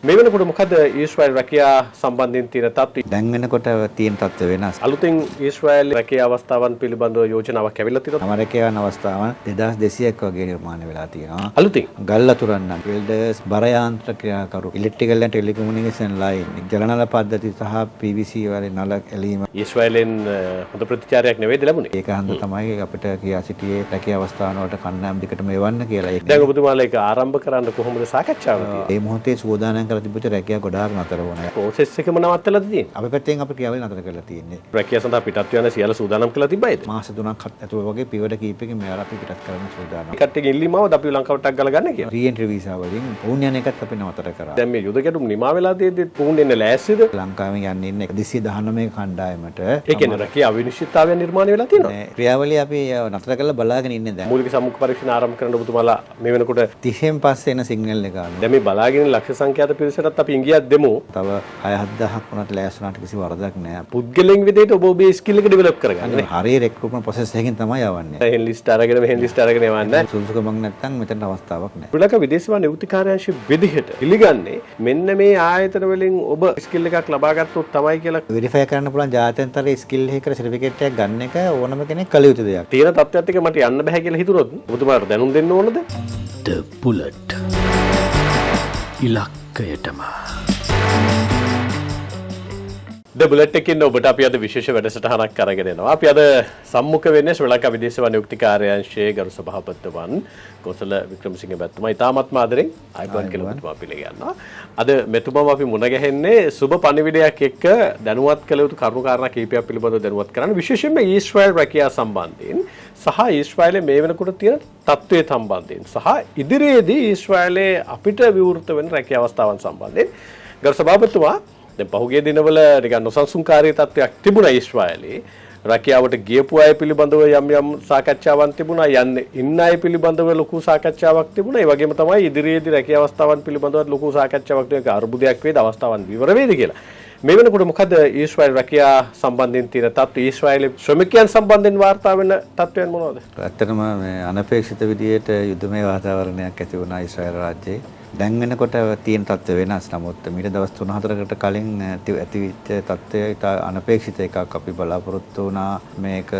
මේ වෙනකොට මොකද ඊශ්‍රායල් රැකියා සම්බන්ධයෙන් තියෙන තත්ත්වය? දැන් වෙනකොට තියෙන තත්ත්ව වෙනස්. අලුතින් ඊශ්‍රායල් රැකියා අවස්ථාවන් පිළිබඳව යෝජනාවක් ඇවිල්ලා තියෙනවා. අමරිකාවේ අවස්ථාවන් 2200ක් වගේ නිර්මාණය වෙලා තියෙනවා. අලුතින් ගල් අතුරන්න, වෙල්ඩර්ස්, බර යාන්ත්‍ර ක්‍රියාකරු, ඉලෙක්ට්‍රිකල් ඇන්ඩ් ටෙලිකමියුනිකේෂන් ලයින්, ජලනල පද්ධති සහ PVC වල නල ඇලීම. ඊශ්‍රායලෙන් හොඳ ප්‍රතිචාරයක් නෙවෙයිද ලැබුණේ? ඒක හන්ද තමයි අපිට කියා සිටියේ රැකියා අවස්ථාන වලට කණ්ඩායම් දෙකටම එවන්න කියලා. දැන් ඔබතුමාලා ඒක ආරම්භ කරන්න කොහොමද සාකච්ඡාව තියෙන්නේ? මේ මොහොතේ සූදානම් කරලා තිබුච්ච රැකියා ගොඩාක් නතර වුණා. ප්‍රොසෙස් එකම නවත්තලාද තියෙන්නේ? අපි පැත්තෙන් අපි ක්‍රියාවලිය නතර කරලා තියෙන්නේ. රැකියා සඳහා පිටත් යන සියල්ල සූදානම් කරලා තිබ්බයිද? මාස 3ක් ඇතුළත වගේ පියවර කීපයකින් මේවා අපි පිටත් කරන්න සූදානම්. මේ කට්ටියගේ ඉල්ලීමවද අපි ලංකාවට ගල ගන්න කියලා? රීඑන්ට්‍රි වීසා වලින් වුන් යන එකත් අපි නතර කරා. දැන් මේ යුද ගැටුම් නිමා වෙලා තියෙද්දි පුහුණු දෙන්න ලෑස්තිද? ලංකාවෙන් යන්නේ ඉන්නේ 219 කණ්ඩායමට. ඒ කියන්නේ රැකියා අවිනිශ්චිතතාවය නිර්මාණය වෙලා තියෙනවා. ක්‍රියාවලිය අපි නතර කරලා බලාගෙන ඉන්නේ දැන්. මූලික සම්මුඛ පරීක්ෂණ ආරම්භ කරන්න ඔබතුමාලා මේ වෙනකොට 30න් පස්සේ එන සිග්නල් එක ගන්න. දැන් මේ බලාගෙන ලක්ෂ සංඛ්‍යාත පිරිසටත් අපි ඉංගියක් දෙමු. තව 6-7000ක් වුණාට ලෑස්ති වුණාට කිසි වරදක් නෑ. පුද්ගලයන් විදිහට ඔබ ඔබේ ස්කිල් එක ඩෙවලොප් කරගන්න. හරිය රෙක්රූට්මන්ට් ප්‍රොසෙස් එකකින් තමයි යවන්නේ. එහෙන් ලිස්ට් අරගෙන මෙහෙන් ලිස්ට් අරගෙන යවන්නේ. සුදුසුකමක් නැත්නම් මෙතන අවස්ථාවක් නෑ. ශ්‍රී ලංකා විදේශ වාණිජ නියුක්ති කාර්යාංශ විදිහට පිළිගන්නේ මෙන්න මේ ආයතන වලින් ඔබ ස්කිල් එකක් ලබා ගත්තොත් තමයි කියලා වෙරිෆයි කරන්න පුළුවන් ජාත්‍යන්තර ස්කිල් එකකට සර්ටිෆිකේට් එකක් ගන්න එක ඕනම කෙනෙක් කළ යුතු දෙයක්. තියෙන තත්ත්වයක් එක මට යන්න බෑ කියලා හිතුනොත් ඔබතුමාට දැනුම් දෙන්න ඕනද? The Bullet ඉලක්කයටම The Bullet එකකින් ඔබට අපි අද විශේෂ වැඩසටහනක් අරගෙන එනවා. අපි අද සම්මුඛ වෙන්නේ ශ්‍රී ලංකා විදේශ වාණිජ නියුක්ති කාර්යාංශයේ ගරු සභාපතිතුමන් කොසල වික්‍රමසිංහ මැතිතුමා ඉතාමත්ම ආදරෙන් ආයුබෝවන් කියලා ඔබතුමා පිළිගන්නවා. අද මෙතුමම අපි මුණ ගැහෙන්නේ සුබ පණිවිඩයක් එක්ක දැනුවත් කළ යුතු කරුණු කාරණා කීපයක් පිළිබඳව දැනුවත් කරන්න, විශේෂයෙන්ම ඊශ්‍රායල් රැකියා සම්බන්ධයෙන් සහ ඊශ්‍රායලයේ මේ වෙනකොට තියෙන තත්ත්වය සම්බන්ධයෙන් සහ ඉදිරියේදී ඊශ්‍රායලයේ අපිට විවෘත වෙන රැකියා අවස්ථාවන් සම්බන්ධයෙන් ගරු සභාපතිතුමා දැන් පහුගිය දිනවල නිකන් නොසන්සුන්කාරී තත්ත්වයක් තිබුණා ඊශ්‍රායලයේ. රැකියාවට ගියපු අය පිළිබඳව යම් යම් සාකච්ඡාවන් තිබුණා. යන්නේ ඉන්න අය පිළිබඳව ලොකු සාකච්ඡාවක් තිබුණා. ඒ වගේම තමයි ඉදිරියේදී රැකියා අවස්ථාවන් පිළිබඳව ලොකු සාකච්ඡාවක් තියෙන අරුබුදයක් වේද අවස්ථාවන් විවර වේද කියලා. මේ වෙනකොට මොකද ඊශ්‍රායල් රැකියා සම්බන්ධයෙන් තියෙන තත්ත්වය? ඊශ්‍රායලයේ ශ්‍රමිකයන් සම්බන්ධයෙන් වාර්තා වෙන තත්ත්වයන් මොනවද? ඇත්තටම මේ අනපේක්ෂිත විදියට යුද්ධමය වාතාවරණයක් ඇති වුණා ඊශ්‍රායල් රාජ්‍යයේ. දැන් වෙනකොට තියෙන තත්ත්ව වෙනස්. නමුත් මීට දවස් 3-4කට කලින් ඇතිවෙච්ච තත්ත්වය ඉතා අනපේක්ෂිත එකක්. අපි බලාපොරොත්තු වුණා මේක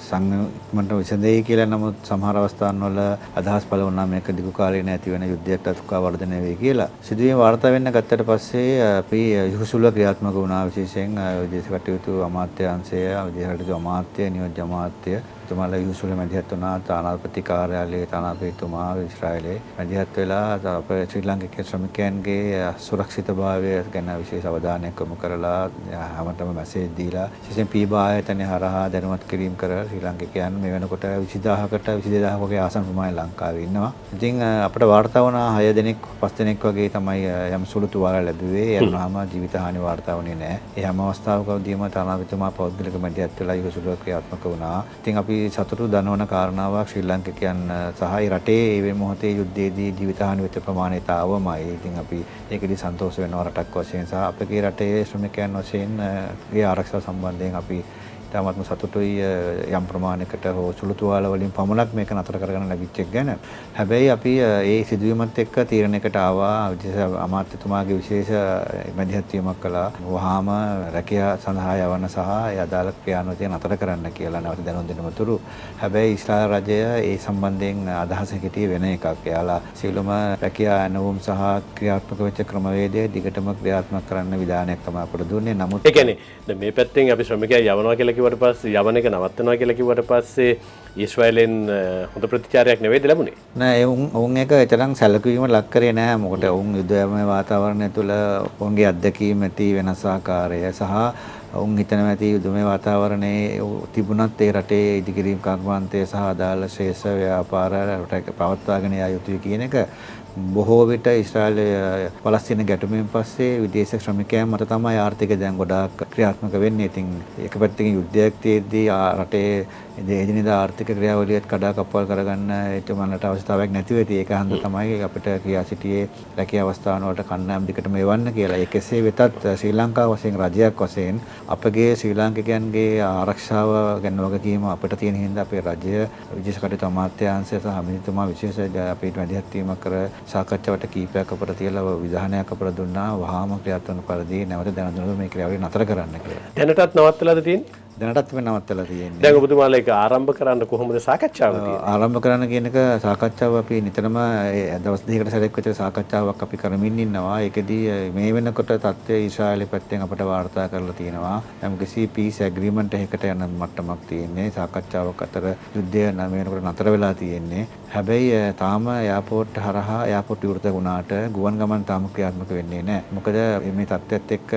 සංයමයට විසඳෙයි කියලා. නමුත් සමහර අවස්ථාන්වල අදහස් පළ වුණා මේක දිගු කාලීන ඇති වෙන යුද්ධයක් අතුකා වර්ධනය වෙයි කියලා. සිදුවීම වාර්තා වෙන්න ගත්තට පස්සේ අපි යහුසුල ක්‍රියාත්මක වුණා. විශේෂයෙන් විදේශ කටයුතු අමාත්‍යාංශය, විදේශ කටයුතු අමාත්‍ය, නියෝජ්‍ය අමාත්‍ය තුමාලා යහුසුල මැදිහත් වුණා. තානාපති කාර්යාලයේ තානාපතිතුමා ඊශ්‍රායලයේ මැදිහත් වෙලා අපේ ශ්‍රී ලාංකික ශ්‍රමිකයන්ගේ සුරක්ෂිතභාවය ගැන විශේෂ අවධානයක් යොමු කරලා හැමතෙම මැසේජ් දීලා විශේෂයෙන් පීබා ආයතනය හරහා දැනුවත් කිරීම කරලා ශ්‍රී ලාංකිකයන් මේ වෙනකොට 20000කට 22000ක වගේ ආසන ප්‍රමාණය ලංකාවේ ඉන්නවා. ඉතින් අපිට වාර්තා වුණා 6 දෙනෙක් 5 දෙනෙක් වගේ තමයි යම් සුළු තුවාල ලැබුවේ. ඒ වුණාම ජීවිත හානි වාර්තා වුණේ නැහැ. ඒ හැම අවස්ථාවකදීම තානාපතිතුමා පෞද්ගලික මැදිහත් වෙලා යහුසුල ක්‍රියාත්මක වුණා. ඉතින් අපි සතුටු දනවන කාරණාවක් ශ්‍රී ලාංකිකයන් සහ රටේ මේ මොහොතේ යුද්ධයේදී ජීවිත හානි වෙච්ච ප්‍රමාණය තාවමයි. ඉතින් අපි ඒකෙදි සන්තෝෂ වෙනවා රටක් වශයෙන් සහ අපේ රටේ ශ්‍රමිකයන් වශයෙන් ඒ ආරක්ෂාව සම්බන්ධයෙන් අපි ඉතාමත්ම සතුටුයි යම් ප්‍රමාණයකට හෝ සුළු තුවාල වලින් පමණක් මේක නතර කරගන්න ලැබිච්ච එක ගැන. හැබැයි අපි ඒ සිදුවීමත් එක්ක තීරණයකට ආවා. විශේෂ අමාත්‍යතුමාගේ විශේෂ මැදිහත් වීමක් කළා. වහාම රැකියා සඳහා යවන සහ ඒ අදාළ ක්‍රියාන්විතය නතර කරන්න කියලා නැවත දැනුම් දෙනතුරු. හැබැයි ඊශ්‍රායල් රජය ඒ සම්බන්ධයෙන් අදහස හිටියේ වෙන එකක්. එයාලා සියලුම රැකියා ඇනවුම් සහ ක්‍රියාත්මක වෙච්ච ක්‍රමවේදය දිගටම ක්‍රියාත්මක කරන්න විධානයක් තමයි අපට දුන්නේ. නමුත් ඒ කියන්නේ දැන් මේ පැත්තෙන් අපි ශ්‍රමිකයන් යවනවා කියලා කිව්වට පස්සේ යවන එක නවත්තනවා කියලා කිව්වට පස්සේ ඊශ්‍රායලෙන් හොඳ ප්‍රතිචාරයක් නෙවෙයිද ලැබුණේ? නෑ ඔවුන් එක එතරම් සැලකුවීම ලක් කරේ නෑ. මොකද ඔවුන් යුද්ධමය වාතාවරණය තුළ ඔවුන්ගේ අත්දැකීම් ඇති වෙනස් ආකාරය සහ ඔවුන් හිතනවා ඇති යුද්ධමය වාතාවරණයේ තිබුණත් ඒ රටේ ඉදිකිරීම් කර්මාන්තය සහ අදාළ ශේෂ ව්‍යාපාර රට පවත්වාගෙන යා යුතුයි කියන එක බොහෝ විට ඊශ්‍රායල පලස්තීන ගැටුමෙන් පස්සේ විදේශ ශ්‍රමිකයන් මත තමයි ආර්ථිකය දැන් ගොඩාක් ක්‍රියාත්මක වෙන්නේ. ඉතින් එක පැත්තකින් යුද්ධයක් තියෙද්දී රටේ එදිනෙදා ආර්ථික ක්‍රියාවලියත් කඩාකප්පල් කරගන්න ඒතුමන්ට අවස්ථාවක් නැති වෙති. ඒක හන්ද තමයි අපිට කියා සිටියේ රැකියා අවස්ථාන වලට කණ්ඩායම් දෙකටම එවන්න කියලා. ඒ කෙසේ වෙතත් ශ්‍රී ලංකාව වශයෙන් රජයක් වශයෙන් අපගේ ශ්‍රී ලාංකිකයන්ගේ ආරක්ෂාව ගැන වගකීම අපිට තියෙන හින්දා අපේ රජය විදේශ කටයුතු අමාත්‍යාංශය සහ අමාත්‍යතුමා විශේෂ අපිට මැදිහත් වීමක් කර සාකච්ඡාවට කීපයක් අපර තියලා විධානයක් අපර දුන්නා වහාම ක්‍රියාත්මක පරිදි නැවත දැනුම් මේ ක්‍රියාවලිය නතර කරන්න කියලා. දැනටත් නවත්තලාද තියෙන්නේ? දැනටත් මේ නවත්තලා තියෙන්නේ. දැන් ඔබතුමාලා ඒක ආරම්භ කරන්න කොහොමද සාකච්ඡාව තියෙන්නේ? ආරම්භ කරන්න කියන එක සාකච්ඡාව අපි නිතරම දවස් දෙකකට සැරයක් විතර සාකච්ඡාවක් අපි කරමින් ඉන්නවා. ඒකෙදී මේ වෙනකොට තත්ත්වය ඊශ්‍රායලයේ පැත්තෙන් අපට වාර්තා කරලා තියෙනවා. යම්කිසි පීස් ඇග්‍රීමන්ට් එකකට යන මට්ටමක් තියෙන්නේ. සාකච්ඡාවක් අතර යුද්ධය මේ වෙනකොට නතර වෙලා තියෙන්නේ. හැබැයි තාම එයාපෝට් හරහා එයාපෝට් විවෘත වුණාට ගුවන් ගමන් තාම ක්‍රියාත්මක වෙන්නේ නැහැ. මොකද මේ තත්ත්වයත් එක්ක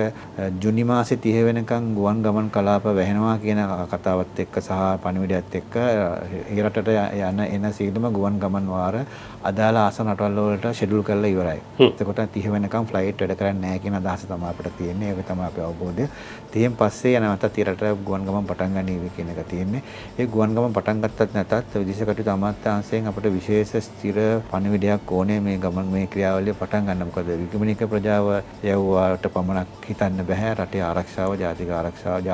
ජුනි මාසේ 30 වෙනකන් ගුවන් ගමන් කලාප වැහෙනවා කියන කතාවත් එක්ක සහ පණිවිඩයත් එක්ක ඒ රටට යන එන සියලුම ගුවන් ගමන් වාර අදාළ ආසන රටවල් වලට ෂෙඩියුල් කරලා ඉවරයි. එතකොට 30 වෙනකම් ෆ්ලයිට් වැඩ කරන්නේ නැහැ කියන අදහස තමයි අපිට තියෙන්නේ. ඒක තමයි අපේ අවබෝධය. 30න් පස්සේ යනවටත් ඊරට ගුවන් ගමන් පටන් ගන්නීවි කියන එක තියෙන්නේ. ඒ ගුවන් ගමන් පටන් ගත්තත් නැතත් විදේශ කටයුතු අමාත්‍යාංශයෙන් අපිට විශේෂ ස්ථිර පණිවිඩයක් ඕනේ මේ ගමන් මේ ක්‍රියාවලිය පටන් ගන්න. මොකද විගමනික ප්‍රජාව යවුවාට පමණක් හිතන්න බෑ. රටේ ආරක්ෂාව, ජාතික ආරක්ෂාව,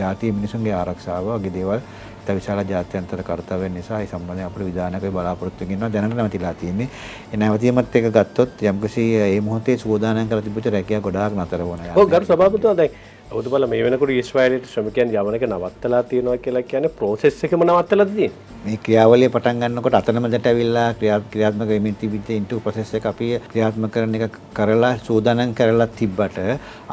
ජාතිය මිනිසුන්ගේ ආරක්ෂාව වගේ දේවල් විශාල ජාත්‍යන්තර කර්තව්‍ය නිසා ඒ සම්බන්ධයෙන් අපේ විධානකේ බලාපොරොත්තු වෙනවා දැනට නැවතිලා තියෙන්නේ. ඒ නැවතීමත් එක ගත්තොත් යම්කිසි මේ මොහොතේ සූදානම් කරලා තිබුච්ච රැකියාව ගොඩාක් නතර වුණා. ඔව් ගරු සභාපතිතුමා දැන් ඔබතුමාලා මේ වෙනකොට ඊශ්‍රායලයේ ශ්‍රමිකයන් යවන එක නවත්තලා තියෙනවා කියලා කියන්නේ ප්‍රොසෙස් එකම නවත්තලාද තියෙන්නේ? මේ ක්‍රියාවලිය පටන් ගන්නකොට අතනමදට ඇවිල්ලා ක්‍රියාත්මක වෙමින් තිබිච්ච ඉන්ටු ප්‍රොසෙස් එක අපි ක්‍රියාත්මක කරන එක කරලා සූදානම් කරලා තිබ්බට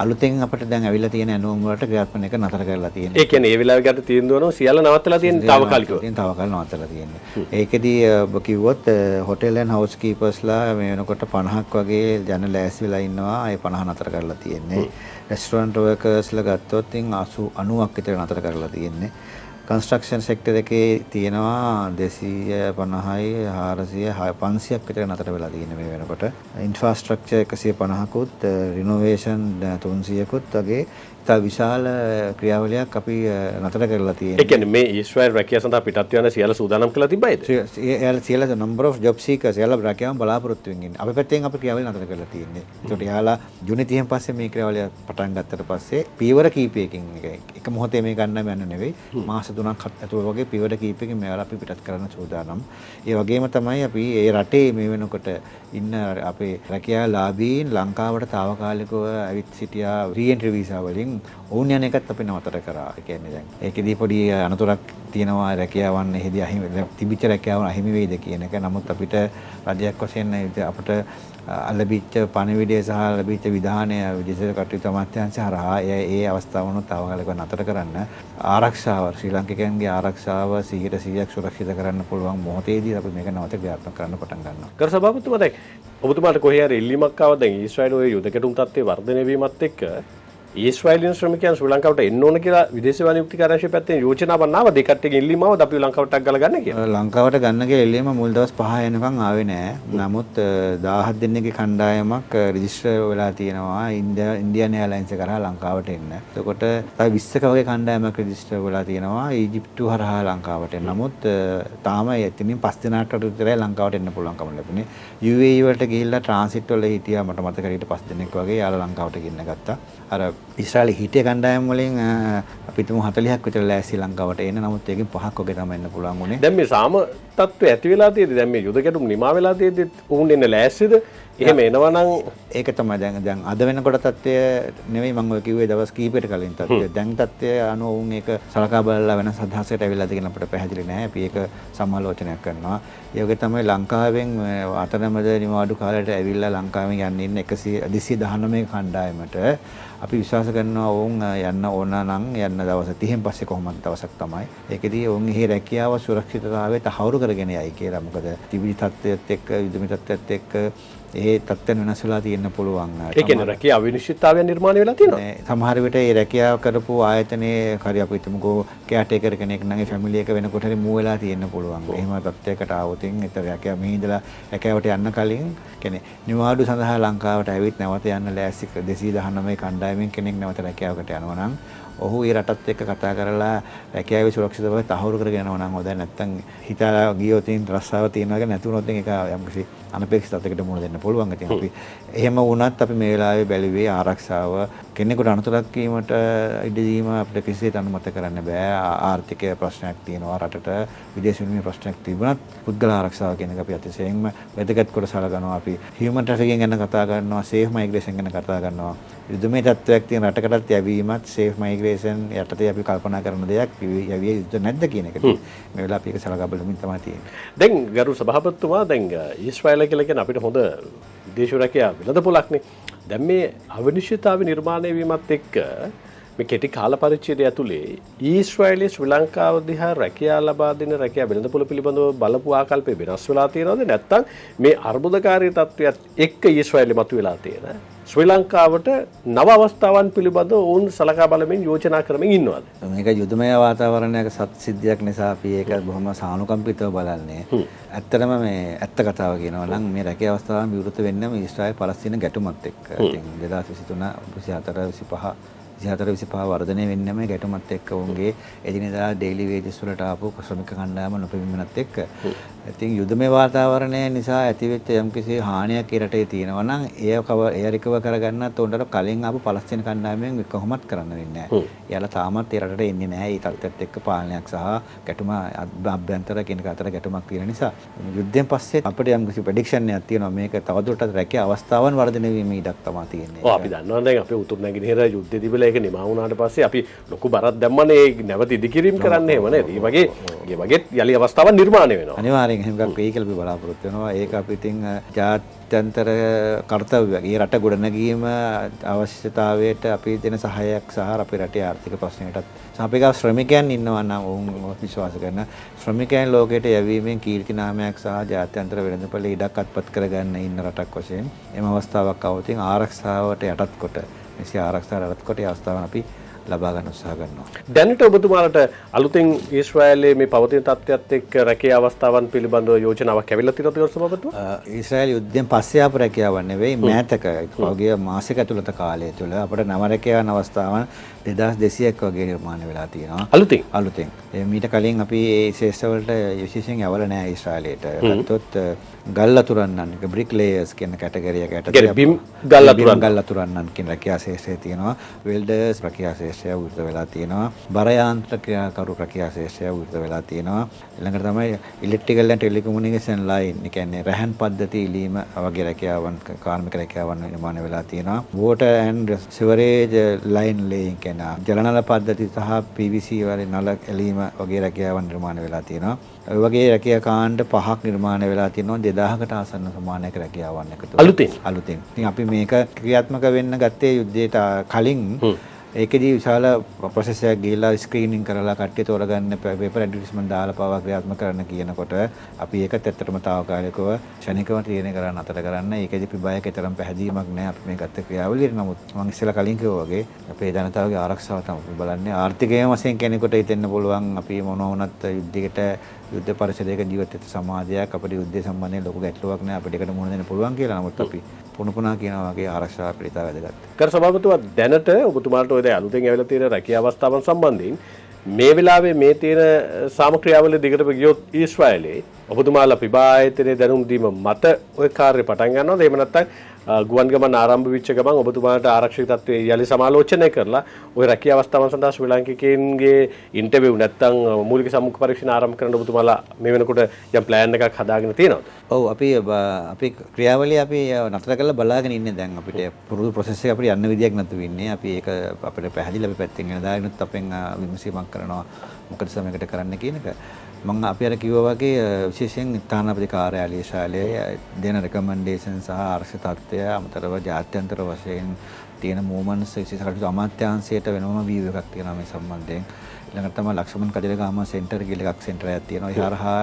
අලුතෙන් අපිට දැන් ඇවිල්ලා තියෙන ඇනුවම් වලට ක්‍රියාත්මක එක නතර කරලා තියෙනවා. ඒ කියන්නේ ඒ වෙලාවේ ගත්ත තීන්දුව නෝ සියල්ල නවත්තලා තියෙන්නේ తాවකාලිකව. තාවකාලිකව නවත්තලා තියෙන්නේ. ඒකෙදී ඔබ කිව්වොත් හොටෙල් ඇන්ඩ් හවුස් කීපර්ස්ලා මේ වෙනකොට 50ක් වගේ ජන ලෑස්ති වෙලා ඉන්නවා. ඒ 50 නතර කරලා තියෙන්නේ. රෙස්ටොරන්ට් වර්කර්ස්ලා ගත්තොත් 90ක් විතර නතර කරලා තියෙන්නේ. කන්ස්ට්‍රක්ෂන් සෙක්ටර් එකේ තියෙනවා 250යි 400 500ක් විතර නතර වෙලා තියෙන මේ වෙනකොට. ඉන්ෆ්‍රාස්ට්‍රක්චර් 150කුත් රිනෝවේෂන් 300කුත් වගේ ඉතා විශාල ක්‍රියාවලියක් අපි නතර කරලා තියෙනවා. ඒ කියන්නේ මේ ඊශ්‍රායල් රැකියාව සඳහා පිටත් යන සියල්ල සූදානම් කරලා තිබ්බයිද? සියල්ල number of job seekers සියල්ල රැකියාව බලාපොරොත්තු වෙමින් ඉන්නේ. අපි පැත්තෙන් අපි ක්‍රියාවලිය නතර කරලා තියෙන්නේ. ඒකට යාලා ජූනි 30න් පස්සේ මේ ක්‍රියාවලිය පටන් ගත්තට පස්සේ පීවර කීපයකින් එක මොහොතේ මේ ගන්නම යන්න නෙවෙයි. මාස 3ක් ඇතුළත වගේ පීවර කීපයකින් මේවලා අපි පිටත් කරන්න සූදානම්. ඒ වගේම තමයි අපි ඒ රටේ මේ වෙනකොට ඉන්න අපේ රැකියාලාභීන් ලංකාවට తాවකාලිකව ඇවිත් සිටියා රීඑන්ට්‍රි වීසා වලින් ඕන් යන එකත් අපි නතර කරා. ඒ කියන්නේ දැන් ඒකෙදී පොඩි අනතුරක් තියෙනවා රැකියාවන් එහිදී අහිමි තිබිච්ච රැකියාවන් අහිමි වෙයිද කියන එක. නමුත් අපිට රජයක් වශයෙන් අපිට ලැබිච්ච පණිවිඩය සහ ලැබිච්ච විධානය විදේශ කටයුතු අමාත්‍යාංශය හරහා ඒ අවස්ථාවනොත් තාවකාලිකව නතර කරන්න ආරක්ෂාව ශ්‍රී ලාංකිකයන්ගේ ආරක්ෂාව 100% සුරක්ෂිත කරන්න පුළුවන් මොහොතේදී අපි මේක නැවත ක්‍රියාත්මක කරන්න පටන් ගන්නවා. කර සභාපතිතුමා දැන් ඔබතුමාට කොහේ හරි ඉල්ලීමක් ආවද දැන් ඊශ්‍රායලයේ යුද ගැටුම් තත්ත්වයේ වර්ධනය වීමත් එක්ක ඊශ්‍රායලියන් ශ්‍රමිකයන් ශ්‍රී ලංකාවට එන්න ඕන කියලා විදේශ වාණිජ්‍ය කාර්යාංශය පැත්තෙන් යෝජනාවක් ආවද? ඒ කට්ටියගෙන් ඉල්ලීම ආවද අපි ලංකාවට ගල ගන්න කියලා? ලංකාවට ගන්න කියලා ඉල්ලීම මුල් දවස් 5 වෙනකන් ආවේ නෑ. නමුත් 17 දෙනෙක්ගේ කණ්ඩායමක් රෙජිස්ටර් වෙලා තියෙනවා ඉන්දියන් එයාර්ලයින්ස් එක කරා ලංකාවට එන්න. එතකොට තව 20ක වගේ කණ්ඩායමක් රෙජිස්ටර් වෙලා තියෙනවා ඊජිප්තුව හරහා ලංකාවට එන්න. නමුත් තාම එතනින් 5 දෙනාට විතරයි ලංකාවට එන්න පුළුවන්කම ලැබුණේ. UAE වලට ගිහිල්ලා ට්‍රාන්සිට් වල හිටියා මට මතක හිටිය 5 දෙනෙක් වගේ යාලා ලංකාවට ගෙන්න ගත්තා. අර ඊශ්‍රායලයේ හිටිය කණ්ඩායම් වලින් අපි තුමු 40ක් විතර ලෑස්ති ලංකාවට එන්න. නමුත් ඒකෙන් 5ක් වගේ තමයි එන්න පුළුවන් උනේ. දැන් මේ සාම තත්ත්වය ඇති වෙලා තියෙද්දි දැන් මේ යුද ගැටුම් නිමා වෙලා තියෙද්දි උන් එන්න ලෑස්තිද? එහෙම එනවනම් ඒක තමයි දැන් අද වෙනකොට තත්ත්වය නෙවෙයි මම ඔය කිව්වේ දවස් කීපයකට කලින් තත්ත්වය. දැන් තත්ත්වය අනුව උන් ඒක සලකා බලලා වෙනස් අදහසකට ඇවිල්ලාද කියලා අපිට පැහැදිලි නෑ. අපි ඒක සමාලෝචනයක් කරනවා. ඒ වගේ තමයි ලංකාවෙන් අතරමැද නිවාඩු කාලයට ඇවිල්ලා ලංකාවෙන් යන්න ඉන්න 219 කණ්ඩායමට අපි විශ්වාස කරනවා ඔවුන් යන්න ඕන නම් යන්න දවස් 30න් පස්සේ කොහොමද දවසක් තමයි. ඒකෙදී ඔවුන් එහි රැකියාව සුරක්ෂිතතාවය තහවුරු කරගෙන යයි කියලා. මොකද තිබිලි තත්ත්වයත් එක්ක යුදමි තත්ත්වයත් එක්ක ඒ තත්ත්වයන් වෙනස් වෙලා තියෙන්න පුළුවන්. ඒ කියන්නේ රැකියාව අවිනිශ්චිතතාවය නිර්මාණය වෙලා තියෙනවා. සමහර විට ඒ රැකියාව කරපු ආයතනයේ හරි අපි හිතමුකෝ කෙයාර්ටේකර් කෙනෙක් නම් ඒ ෆැමිලි එක වෙනකොට හරි මූව වෙලා තියෙන්න පුළුවන්. එහෙම තත්ත්වයකට ආවොතින් ඒතර රැකියාව මෙහි ඉඳලා රැකියාවට යන්න කලින් කියන්නේ නිවාඩු සඳහා ලංකාවට ඇවිත් නැවත යන්න ලෑස්ති 219 කණ්ඩායමෙන් කෙනෙක් නැවත රැකියාවකට යනවා නම් ඔහු ඒ රටත් එක්ක කතා කරලා රැකියාවේ සුරක්ෂිතතාවය තහවුරු කරගෙන යනවා නම් හොඳයි. නැත්නම් හිතලා ගියොත් රස්සාව තියනවා කියලා නැතුනොත් ඒක යම්කිසි අනපේක්ෂිත තත්යකට මුහුණ දෙන්න පුළුවන්. ඉතින් අපි එහෙම වුණත් අපි මේ වෙලාවේ බැලුවේ ආරක්ෂාව කෙනෙකුට අනතුරක් වීමට ඉඩ දීම අපිට කිසිසේත් අනුමත කරන්න බෑ. ආර්ථික ප්‍රශ්නයක් තියෙනවා රටට, විදේශ විනිමය ප්‍රශ්නයක් තිබුණත් පුද්ගල ආරක්ෂාව කියන එක අපි අතිශයින්ම වැදගත් කොට සලකනවා. අපි හියුමන් ට්‍රැෆිකින් ගැන කතා කරනවා, සේෆ් මයිග්‍රේෂන් ගැන කතා කරනවා. යුදමේ තත්ත්වයක් තියෙන රටකටත් යැවීමත් සේෆ් මයිග්‍රේෂන් යටතේ අපි කල්පනා කරන දෙයක්. යවිය යුතු නැද්ද කියන එක. මේ වෙලාව අපි ඒක සලකා බලමින් තමයි තියෙන්නේ. දැන් ගරු සභාපතිතුමා දැන් ඊශ්‍රායල කියලා කියන අපිට හොඳ විදේශ රැකියාව වෙළඳපොළක්නේ. දැන් මේ අවිනිශ්චිතතාවය නිර්මාණය වීමත් එක්ක මේ කෙටි කාල පරිච්ඡේදය ඇතුලේ ඊශ්‍රායලයේ ශ්‍රී ලංකාව දිහා රැකියාව ලබා දෙන රැකියාව වෙළඳපොළ පිළිබඳව බලපු ආකල්පය වෙනස් වෙලා තියෙනවද නැත්නම් මේ අර්බුදකාරී තත්ත්වයක් එක්ක ඊශ්‍රායලයේ මතුවලා තියෙන ශ්‍රී ලංකාවට නව අවස්ථාවන් පිළිබඳව වුන් සලකා බලමින් යෝජනා කරමින් ඉන්නවද? මේක යුදමය වාතාවරණයක සිද්ධියක් නිසා අපි ඒක බොහොම සානුකම්පිතව බලන්නේ. ඇත්තටම මේ ඇත්ත කතාව කියනවා නම් මේ රැකියාව අවස්ථාවන් විවෘත වෙන්නම ඊශ්‍රායල් පලස්තීන ගැටුමත් එක්ක. ඉතින් 2023 24-25 වර්ධනය වෙන්නේ මේ ගැටුමත් එක්ක උන්ගේ එදිනෙදා ඩේලි වේජස් වලට ආපු ශ්‍රමික කණ්ඩායම නොපෙමිණෙන්නත් එක්ක. ඉතින් යුදමය වාතාවරණය නිසා ඇතිවෙච්ච යම්කිසි හානියක් රටේ තියෙනවා නම් එය රිකවර් කරගන්නත් උන්ට කලින් ආපු පලස්තීන කණ්ඩායමෙන් කොහොමත් කරන්න වෙන්නේ නැහැ. එයාලා තාමත් ඒ රටට එන්නේ නැහැ. ඒ තත්ත්වයට එක්ක පාලනයක් සහ ගැටුම අභ්‍යන්තර කෙනෙක් අතර ගැටුමක් තියෙන නිසා යුද්ධයෙන් පස්සේ අපිට යම්කිසි ප්‍රෙඩික්ෂන් එකක් තියෙනවා මේක තවදුරටත් රැකියාව අවස්ථාවන් වර්ධනය වීමේ ඉඩක් තමයි තියෙන්නේ. ඔව් අපි දන්නවා දැන් අපේ උතුරු නැගෙනහිර යුද්ධය තිබිලා ඒක නිමා වුණාට පස්සේ අපි ලොකු බරක් දැම්මනේ නැවත ඉදිකිරීම කරන්න එහෙම නේද? ඒ වගේ යලි අවස්ථාවක් නිර්මාණය වෙනවා. අනිවාර්යෙන් එහෙම එකක් වෙයි කියලා අපි බලාපොරොත්තු වෙනවා. ඒක අපි ඉතින් ජාත්‍යන්තර කර්තව්‍යයක්. මේ රට ගොඩනැගීම අවශ්‍යතාවයට අපි දෙන සහායයක් සහ අපේ රටේ ආර්ථික ප්‍රශ්නයටත් අපේ ගාව ශ්‍රමිකයන් ඉන්නවා නම් ඔවුන් විශ්වාස කරන ශ්‍රමිකයන් ලෝකයට යැවීමෙන් කීර්ති නාමයක් සහ ජාත්‍යන්තර වෙළඳපොළ ඉඩක් අත්පත් කරගන්න ඉන්න රටක් වශයෙන් එම අවස්ථාවක් આવුතින් ආරක්ෂාවට යටත් කොට මෙසේ ආරක්ෂාවට යටත් කොට ඒ අවස්ථාවන් අපි ලබා ගන්න උත්සාහ කරනවා. දැනට ඔබතුමාලට අලුතෙන් ඊශ්‍රායලයේ මේ පවතින තත්ත්වයක් එක්ක රැකියාව අවස්ථාවන් පිළිබඳව යෝජනාවක් ඇවිල්ලා තියෙනවද ගරු සභාපතිතුමා? ඊශ්‍රායල යුද්ධයෙන් පස්සේ ආපු රැකියාවක් නෙවෙයි මෑතක පහුගිය මාසෙක ඇතුළත කාලය තුළ අපිට නව රැකියාවන් අවස්ථාවන් 2200ක් වගේ නිර්මාණය වෙලා තියෙනවා. අලුතෙන්. මීට කලින් අපි මේ ශේෂ්ඨ වලට විශේෂයෙන් යවලා නැහැ ඊශ්‍රායලයට. ගත්තොත් ගල් අතුරන්නන් බ්‍රික් ලේයර්ස් කියන කැටගරිය එකට බිම් ගල් අතුරන්නන් කියන රැකියා ශේෂ්ත්‍රය තියෙනවා. වෙල්ඩර්ස් රැකියා ශේෂ්ත්‍රය වෘත වෙලා තියෙනවා. බර යාන්ත්‍ර ක්‍රියාකරු රැකියා ශේෂ්ත්‍රය වෘත වෙලා තියෙනවා. ඊළඟට තමයි ඉලෙක්ට්‍රිකල් ඇන්ඩ් ටෙලිකමියුනිකේෂන් ලයින්, ඒ කියන්නේ රැහන් පද්ධති ඉලීම වගේ රැකියාවන් කාර්මික රැකියාවන් නිර්මාණය වෙලා තියෙනවා. වෝටර් ඇන්ඩ් සිවරේජ් ලයින් ලේයින් කියන ජලනල පද්ධති සහ PVC වලින් නල ඇලීම වගේ රැකියාවන් නිර්මාණය වෙලා තියෙනවා. ඒ වගේ රැකියා කාණ්ඩ 5ක් නිර්මාණය වෙලා තියෙනවා 2000කට ආසන්න ප්‍රමාණයක රැකියාවන් එකතු. අලුතින්. ඉතින් අපි මේක ක්‍රියාත්මක වෙන්න ගත්තේ යුද්ධයට කලින්. ඒකෙදී විශාල ප්‍රොසෙස් එකක් ගිහිල්ලා ස්ක්‍රීනින් කරලා කට්ටිය තෝරගන්න පේපර් ඇඩ්වර්ටයිස්මන්ට් දාලා පවා ක්‍රියාත්මක කරන්න කියනකොට අපි ඒකත් ඇත්තටම తాවකාලිකව ක්ෂණිකව තීරණය කරන්න අතර කරන්න. ඒකෙදී පිබායක තරම් පැහැදීමක් නැහැ අපි මේ ගත්ත ක්‍රියාවලියට. නමුත් මම ඉස්සෙල්ලා කලින් කිව්වා වගේ අපේ ජනතාවගේ ආරක්ෂාව තමයි බලන්නේ. ආර්ථිකයේ වශයෙන් කෙනෙකුට හිතෙන්න පුළුවන් අපි මොනවා වුණත් යුද්ධයකට යුද්ධ පරිසරයක ජීවත් වෙච්ච සමාජයක් අපිට යුද්ධය සම්බන්ධයෙන් ලොකු ගැටලුවක් නැහැ අපිට ඒකට මුහුණ දෙන්න පුළුවන් කියලා. නමුත් අපි පුණුපුණා කියනවා වගේ ආරක්ෂා පිළිතා වැදගත්. කර සභාපතිතුමා දැනට ඔබතුමාලට ඔය දැන් අලුතෙන් ඇවිල්ලා තියෙන රැකියා අවස්ථාවන් සම්බන්ධයෙන් මේ වෙලාවේ මේ තියෙන සාමක්‍රියාවලිය දිගටම ගියොත් ඊශ්‍රායලයේ ඔබතුමාලා පිබා ආයතනයේ දැනුම් දීම මත ඔය කාර්ය පටන් ගන්නවද? එහෙම නැත්නම් ගුවන් ගමන් ආරම්භ වෙච්ච ගමන් ඔබතුමාලට ආරක්ෂිත තත්ත්වයේ යලි සමාලෝචනය කරලා ඔය රැකියා අවස්ථාවන් සඳහා ශ්‍රී ලාංකිකයන්ගේ ඉන්ටර්විව් නැත්නම් මූලික සම්මුඛ පරීක්ෂණ ආරම්භ කරන්න ඔබතුමාලා මේ වෙනකොට යම් ප්ලෑන් එකක් හදාගෙන තියෙනවද? ඔව් අපි ක්‍රියාවලිය අපි නතර කරලා බලාගෙන ඉන්නේ දැන් අපිට පුරුදු ප්‍රොසෙස් එක අපිට යන්න විදියක් නැතු වෙන්නේ. අපි ඒක අපිට පැහැදිලිව අපි පැත්තෙන් ගෙන දාගෙනත් අපෙන් විමසීමක් කරනවා මොකද මේකට කරන්න කියන එක. මම අපි අර කිව්වා වගේ විශේෂයෙන් තානාපති කාර්යාලය ශාලයේ දෙන රෙකමෙන්ඩේෂන් සහ ආර්ථික තත්ත්වය අමතරව ජාත්‍යන්තර වශයෙන් තියෙන මූවමන්ට්ස් විශේෂයෙන් අමාත්‍යාංශයට වෙනම වීව් එකක් තියෙනවා මේ සම්බන්ධයෙන්. ඊළඟට තමයි ලක්ෂමන් කදිරගාම සෙන්ටර් කියලා එකක් සෙන්ටර් එකක් තියෙනවා. ඒ හරහා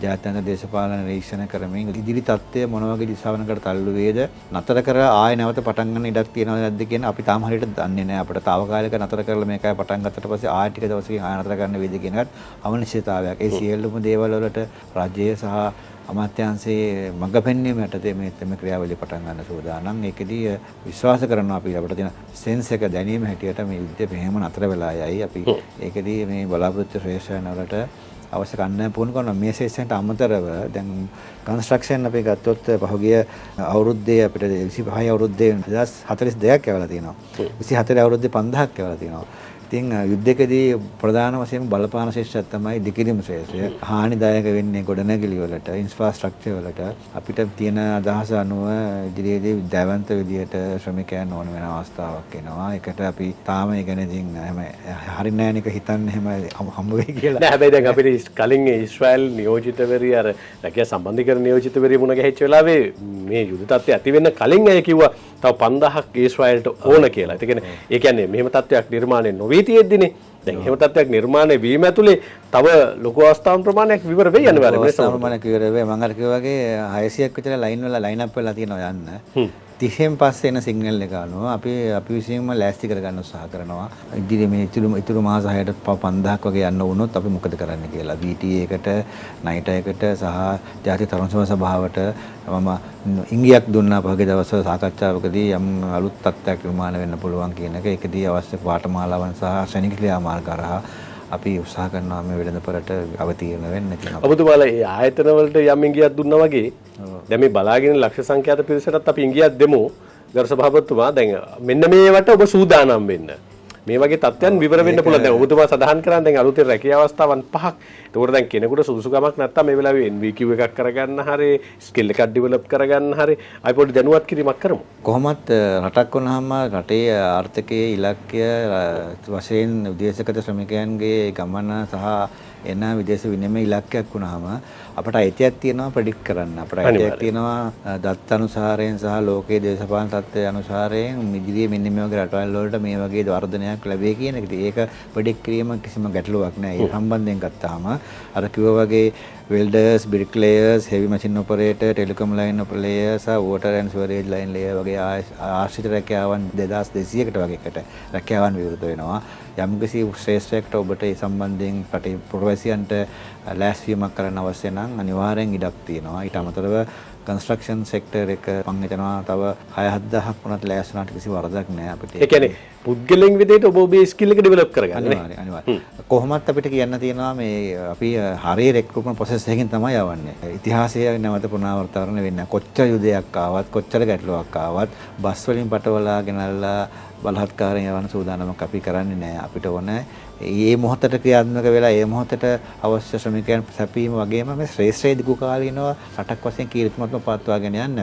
ජාත්‍යන්තර දේශපාලන නිරීක්ෂණ කරමින් ඉදිරි තත්ත්වය මොන වගේ දිශාවනකට තල්ලු වේද නතර කර ආයෙ නැවත පටන් ගන්න ඉඩක් තියෙනවද නැද්ද කියන අපි තාම හරියට දන්නේ නැහැ. අපිට తాවකාලික නතර කරලා මේකයි පටන් ගත්තට පස්සේ ආයෙ ටික දවසකින් ආයෙ නතර කරන්න වේද කියන එකත් අවනිශ්චිතතාවයක්. ඒ සියලුම දේවල් වලට රාජ්‍යය සහ අමාත්‍යාංශයේ මඟ පෙන්වීම යටතේ මේ ක්‍රියාවලිය පටන් ගන්න සූදානම්. ඒකෙදී විශ්වාස කරනවා අපි අපිට තියෙන සෙන්ස් එක දැනීම හැටියට මේ යුද්ධය මෙහෙම නතර වෙලා යයි. අපි ඒකෙදී මේ බලාපොරොත්තු ශ්‍රේෂ්ඨයන් වලට අවශ්‍ය කණ්ඩායම් පුහුණු කරනවා. මේ ශේෂ්ත්‍රයට අමතරව දැන් කන්ස්ට්‍රක්ෂන් අපි ගත්තොත් පහුගිය අවුරුද්දේ අපිට 25 අවුරුද්දේ 2042ක් යවලා තියෙනවා. 24 අවුරුද්දේ 5000ක් යවලා තියෙනවා. ඉතින් යුද්ධකදී ප්‍රධාන වශයෙන් බලපාන ශේෂ්ත්‍රය තමයි දිකිරීම ශේෂ්ත්‍රය. හානිදායක වෙන්නේ ගොඩනැගිලි වලට, ඉන්ෆ්‍රාස්ට්‍රක්චර් වලට. අපිට තියෙන අදහස අනුව ඉදිරියේදී දැවන්ත විදියට ශ්‍රමිකයන් ඕන වෙන අවස්ථාවක් එනවා. ඒකට අපි තාම ඒ ගැන ඉතින් හරියන්නේ නැහැ නේ හිතන්නේ එහෙම හම්බ වෙයි කියලා. නෑ හැබැයි දැන් අපිට කලින් ඊශ්‍රායල් නියෝජිතවරිය අර රැකියා සම්බන්ධීකරණ නියෝජිතවරිය මුණ ගැහිච්ච වෙලාවේ මේ යුද තත්ත්වය ඇති වෙන්න කලින් අය කිව්වා තව 5000ක් ඊශ්‍රායල්ට ඕන කියලා. ඒ කියන්නේ මෙහෙම තත්ත්වයක් නිර්මාණය නොවී තියෙද්දිනේ. දැන් එහෙම තත්ත්වයක් නිර්මාණය වීම ඇතුලේ තව ලොකු අවස්ථාවන් ප්‍රමාණයක් විවර වෙයි අනිවාර්යයෙන්ම. අවස්ථාවන් ප්‍රමාණයක් විවර වෙයි. මම අර කිව්වා වගේ 600ක් විතර ලයින් අප් වෙලා තියෙනවා යන්න. 30න් පස්සේ එන සිග්නල් එක අනුව අපි විසින්ම ලෑස්ති කරගන්න උත්සාහ කරනවා. ඉදිරියේ මේ ඉතුරු මාස 6ට 5000ක් වගේ යන්න වුණොත් අපි මොකද කරන්න කියලා. BTA එකට, NITA එකට සහ ජාතික තරුණ සභාවට මම ඉංගියක් දුන්නා පහුගිය දවස්වල සාකච්ඡාවකදී යම් අලුත් තත්ත්වයක් නිර්මාණය වෙන්න පුළුවන් කියන එක. ඒකදී අවශ්‍ය පාඨමාලාවන් සහ ශ්‍රේණික ක්‍රියාමාර්ග කරා අපි උත්සාහ කරනවා මේ වෙළඳපොළට අවතීර්ණ වෙන්න කියලා. ඔබතුමාලා මේ ආයතන වලට යම් ඉංගියක් දුන්නා වගේ දැන් මේ බලාගෙන ලක්ෂ සංඛ්‍යාත පිරිසටත් අපි ඉංගියක් දෙමු. ගරු සභාපතිතුමා දැන් මෙන්න මේවට ඔබ සූදානම් වෙන්න. මේ වගේ තත්ත්වයන් විවර වෙන්න පුළුවන්. දැන් ඔබතුමා සඳහන් කරන්නේ දැන් අලුතෙන් රැකියා අවස්ථාවන් 5ක්. ඒකෝර දැන් කෙනෙකුට සුදුසුකමක් නැත්තම් මේ වෙලාවේ NVQ එකක් කරගන්න හරි ස්කිල් එකක් ඩෙවලොප් කරගන්න හරි අපි පොඩි දැනුවත් කිරීමක් කරමු. කොහොමත් රටක් වුණාම රටේ ආර්ථිකයේ ඉලක්කය වශයෙන් විදේශගත ශ්‍රමිකයන්ගේ ගමන සහ එන විදේශ විනිමය ඉලක්කයක් වුණාම අපට අයිතියක් තියෙනවා ප්‍රෙඩික්ට් කරන්න. අපට අයිතියක් තියෙනවා දත්ත අනුසාරයෙන් සහ ලෝකයේ දේශපාලන තත්ත්වය අනුසාරයෙන් ඉදිරියේ මෙන්න මේ වගේ රටවල් වලට මේ වගේ වර්ධනයක් ලැබෙයි කියන එක. ඒක ප්‍රෙඩික්ට් කිරීම කිසිම ගැටලුවක් නැහැ. ඒ සම්බන්ධයෙන් ගත්තාම අර කිව්වා වගේ welders, bricklayers, heavy machine operator, telecom line operators, water and sewerage line layer වගේ ආශ්‍රිත රැකියාවන් 2200කට වගේ එකට රැකියාවන් විවෘත වෙනවා. යම්කිසි ශ්‍රේෂ්ඨයකට ඔබට ඒ සම්බන්ධයෙන් රටේ ප්‍රොෆෙසියන්ට ලෑස්තිවීමක් කරන්න අවශ්‍ය නම් අනිවාර්යෙන් ඉඩක් තියෙනවා. ඊට අමතරව කන්ස්ට්‍රක්ෂන් සෙක්ටර් එක මම හිතනවා තව 6-7000ක් වුණත් ලෑස්ති වුණාට කිසි වරදක් නැහැ අපිට. ඒ කියන්නේ පුද්ගලයන් විදිහට ඔබ ඔබේ ස්කිල් එක ඩෙවලොප් කරගන්න නේ. අනිවාර්යයෙන්. කොහොමත් අපිට කියන්න තියෙනවා මේ අපි හරිය රෙක්රුට්මන්ට් ප්‍රොසෙස් එකකින් තමයි යවන්නේ. ඉතිහාසය නැවත පුනරාවර්තනය වෙන්නේ. කොච්චර යුදයක් ආවත් කොච්චර ගැටලුවක් ආවත් බස් වලින් පටවලා ගෙනල්ලා බලහත්කාරයෙන් යවන සූදානමක් අපි කරන්නේ නැහැ. අපිට ඕනේ මේ මොහොතට ක්‍රියාත්මක වෙලා මේ මොහොතට අවශ්‍ය ශ්‍රමිකයන් සැපීම වගේම මේ ශ්‍රේෂ්ඨ දිගු කාලීනව රටක් වශයෙන් කීර්තිමත්ව පවත්වාගෙන යන්න.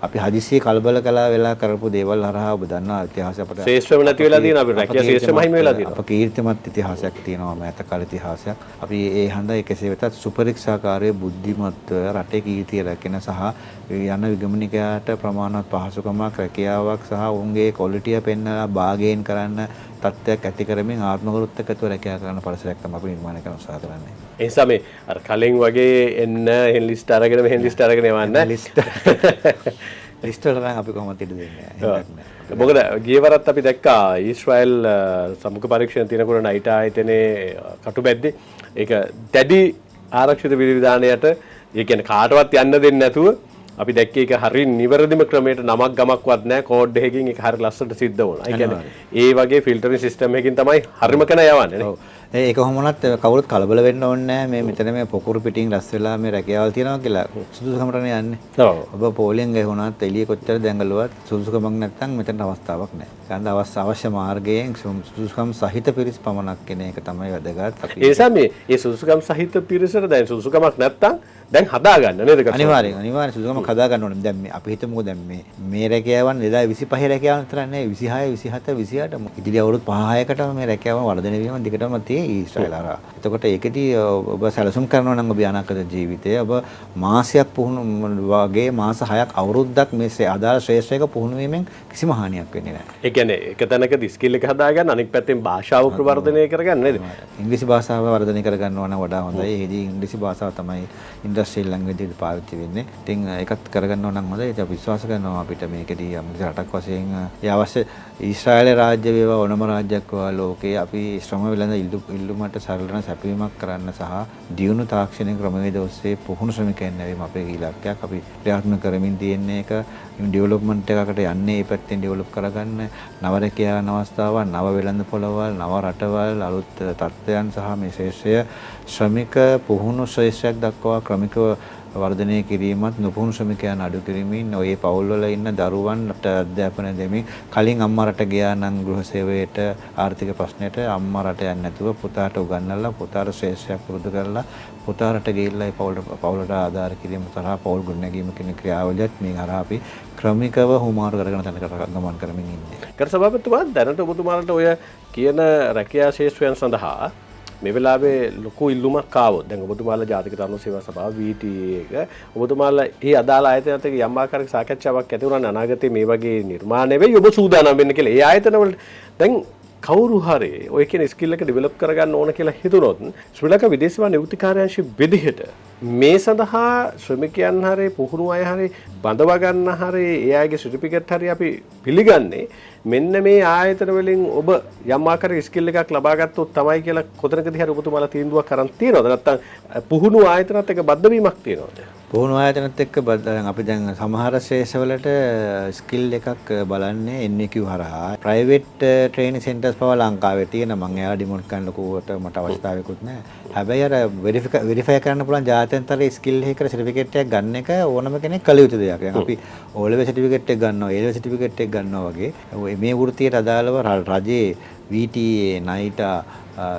අපි හදිසියෙ කලබල කළා වෙලා කරපු දේවල් හරහා ඔබ දන්නා ඉතිහාසය අපිට ශ්‍රේෂ්ඨම නැති වෙලා තියෙනවා. අපි රැකියා ශ්‍රේෂ්ඨ මහිම වෙලා තියෙනවා. අප කීර්තිමත් ඉතිහාසයක් තියෙනවා මෑත කාල ඉතිහාසයක්. අපි ඒ හන්දා කෙසේ වෙතත් සුපරීක්ෂාකාරී බුද්ධිමත්ව රටේ කීර්තිය රැකෙන සහ යන විගමනිකයාට ප්‍රමාණවත් පහසුකමක් රැකියාවක් සහ ඔවුන්ගේ ක්වොලිටිය පෙන්වලා බාගේන් කරන්න තත්ත්වයක් ඇති කරමින් ආත්මගරුත්වකත්ව රැකියා කරන පරිසරයක් තමයි අපි නිර්මාණය කරන්න උත්සාහ කරන්නේ. ඒ නිසා මේ අර කලින් වගේ එන්න එහෙන් ලිස්ට් අරගෙන මෙහෙන් ලිස්ට් අරගෙන යවන්න ලිස්ට් වල නම් අපි කොහොමද ඉඩ දෙන්නේ නැහැ. මොකද ගියවරත් අපි දැක්කා ඊශ්‍රායල් සමුඛ පරීක්ෂණ තිනකුර නයිට ආයතනයේ කටුබැද්දේ ඒක දැඩි ආරක්ෂිත විධානයට ඒ කියන්නේ කාටවත් යන්න දෙන්නේ නැතුව අපි දැක්කේ ඒක හරිය නිවැරදිම ක්‍රමයට නමක් ගමක්වත් නැහැ කෝඩ් එකකින් ඒක හරිය ලස්සනට සිද්ධ වුණා. ඒ කියන්නේ ඒ වගේ ෆිල්ටරින් සිස්ටම් එකකින් තමයි හරියම කන යවන්නේ නේ. ඒක කොහොම වුණත් කවුරුත් කලබල වෙන්න ඕනේ නැහැ. මේ මෙතන මේ පොකුරු පිටින් රැස් වෙලා මේ රැකියාවල් තියනවා කියලා සුදුසුකමටනේ යන්නේ. ඔව්. ඔබ පොලිං ගහුණත් එළිය කොච්චර දැඟලුවත් සුදුසුකමක් නැත්නම් මෙතන අවස්ථාවක් නැහැ. ගන්න අවශ්‍ය මාර්ගයෙන් සුදුසුකම් සහිත පිරිස් පමණක් කෙන එක තමයි වැදගත්. අපි ඒ නිසා මේ සුදුසුකම් සහිත පිරිසට දැන් සුදුසුකමක් නැත්නම් දැන් හදාගන්න නේද? අනිවාර්යෙන් සුදුසුකමක් හදාගන්න ඕනේ. දැන් මේ අපි හිතමුකෝ දැන් මේ රැකියාවන් 2025 රැකියාවන් විතර නෙවෙයි 26 27 28 ඉදිරි අවුරුදු 5-6කට මේ රැකියාවන් වර්ධනය වීම දිගටම තියෙයි ඊශ්‍රායල් හරහා. එතකොට ඒකදී ඔබ සැලසුම් කරනවා නම් ඔබ අනාගත ජීවිතයේ ඔබ මාසයක් පුහුණු වගේ මාස 6ක් අවුරුද්දක් මේ අදාළ ශ්‍රේෂ්ඨයක පුහුණු වීමෙන් කිසිම හානියක් වෙන්නේ නැහැ. ඒ කියන්නේ එක තැනකදී ස්කිල් එක හදාගන්න අනිත් පැත්තෙන් භාෂාව ප්‍රවර්ධනය කරගන්න නේද? ඉංග්‍රීසි භාෂාව වර්ධනය කරගන්නවා නම් වඩා හොඳයි. ඒදී ඉංග්‍රීසි භාෂාව තමයි ඉන්ඩස්ට්‍රියල් ලැන්ග්වේජ් එකේ පාවිච්චි වෙන්නේ. ඉතින් ඒකත් කරගන්නවා නම් හොඳයි. ඒක විශ්වාස කරනවා අපිට මේකදී යම් රටක් වශයෙන් ඒ අවශ්‍ය ඊශ්‍රායල රාජ්‍ය වේවා ඕනම රාජ්‍යයක් වේවා ලෝකේ අපි ශ්‍රම වෙළඳ ඉල්ලුමට සරලන සැපයීමක් කරන්න සහ දියුණු තාක්ෂණික ක්‍රමවේද ඔස්සේ පුහුණු ශ්‍රමිකයන් නැවීම අපේ ඉලක්කයක්. අපි ප්‍රයත්න කරමින් තියෙන එක ඩෙවලොප්මන්ට් එකකට යන්නේ මේ පැත්තෙන් ඩෙවලොප් කරගන්න නව රැකියාවන අවස්ථාවන්, නව වෙළඳ පොළවල්, නව රටවල්, අලුත් තත්ත්වයන් සහ මේ ශේෂ්ත්‍රය ශ්‍රමික පුහුණු ශේෂ්ත්‍රයක් දක්වා ක්‍රමිකව වර්ධනය කිරීමත් නුපුහුණු ශ්‍රමිකයන් අඩු කිරීමෙන් ඔය පවුල්වල ඉන්න දරුවන්ට අධ්‍යාපනය දෙමින් කලින් අම්මා රට ගියා නම් ගෘහ සේවයට ආර්ථික ප්‍රශ්නයට අම්මා රට යන්නේ නැතුව පුතාට උගන්වලා පුතාට ශ්‍රේෂ්ඨයක් පුරුදු කරලා පුතා රට ගිහිල්ලා ඒ පවුලට ආධාර කිරීම තරහා පවුල් ගොඩනැගීම කියන ක්‍රියාවලියත් මේ හරහා අපි ක්‍රමිකව හුමාරු කරගෙන තැනකට ගමන් කරමින් ඉන්නේ. කර සභාපතිතුමා දැනට ඔබතුමාලට ඔය කියන රැකියා ශේෂ්ත්‍රයන් සඳහා මේ වෙලාවේ ලොකු ඉල්ලුමක් ආවොත් දැන් ඔබතුමාලා ජාතික තරුණ සේවා සභාව VTA එක ඔබතුමාලා ඒ අදාළ ආයතනයත් එක්ක යම් ආකාරයක සාකච්ඡාවක් ඇති වුණා අනාගතයේ මේ වගේ නිර්මාණය වෙයි ඔබ සූදානම් වෙන්න කියලා. ඒ ආයතන වල දැන් කවුරු හරි ඔය කියන ස්කිල් එක ඩෙවලොප් කරගන්න ඕන කියලා හිතුනොත් ශ්‍රී ලංකා විදේශ සේවා නියුක්ති කාර්යාංශ විදිහට මේ සඳහා ශ්‍රමිකයන් හරි පුහුණු අය හරි බඳව ගන්න හරි ඒ අයගේ සර්ටිෆිකේට් හරි අපි පිළිගන්නේ මෙන්න මේ ආයතන වලින් ඔබ යම් ආකාරයක ස්කිල් එකක් ලබා ගත්තොත් තමයි කියලා කොතනකදී හරි ඔබතුමාලා තීන්දුවක් කරන් තියනවද නැත්නම් පුහුණු ආයතනත් එක්ක බද්ධ වීමක් තියනවද? පුහුණු ආයතනත් එක්ක අපි දැන් සමහර ශේෂවලට ස්කිල් එකක් බලන්නේ NEQ හරහා ප්‍රයිවට් ට්‍රේනින් සෙන්ටර්ස් පවා ලංකාවේ තියෙන මම එයා ඩිමෝට් කරන්න ලකුවට මට අවස්ථාවකුත් නැහැ. හැබැයි අර වෙරිෆයි කරන්න පුළුවන් ජාත්‍යන්තර ස්කිල් එකකට සර්ටිෆිකේට් එකක් ගන්න එක ඕනම කෙනෙක් කළ යුතු දෙයක්. දැන් අපි O level සර්ටිෆිකේට් එක ගන්නවා, A level සර්ටිෆිකේට් එක ගන්නවා වගේ මේ වෘත්තියට අදාළව රජයේ VTA, NITA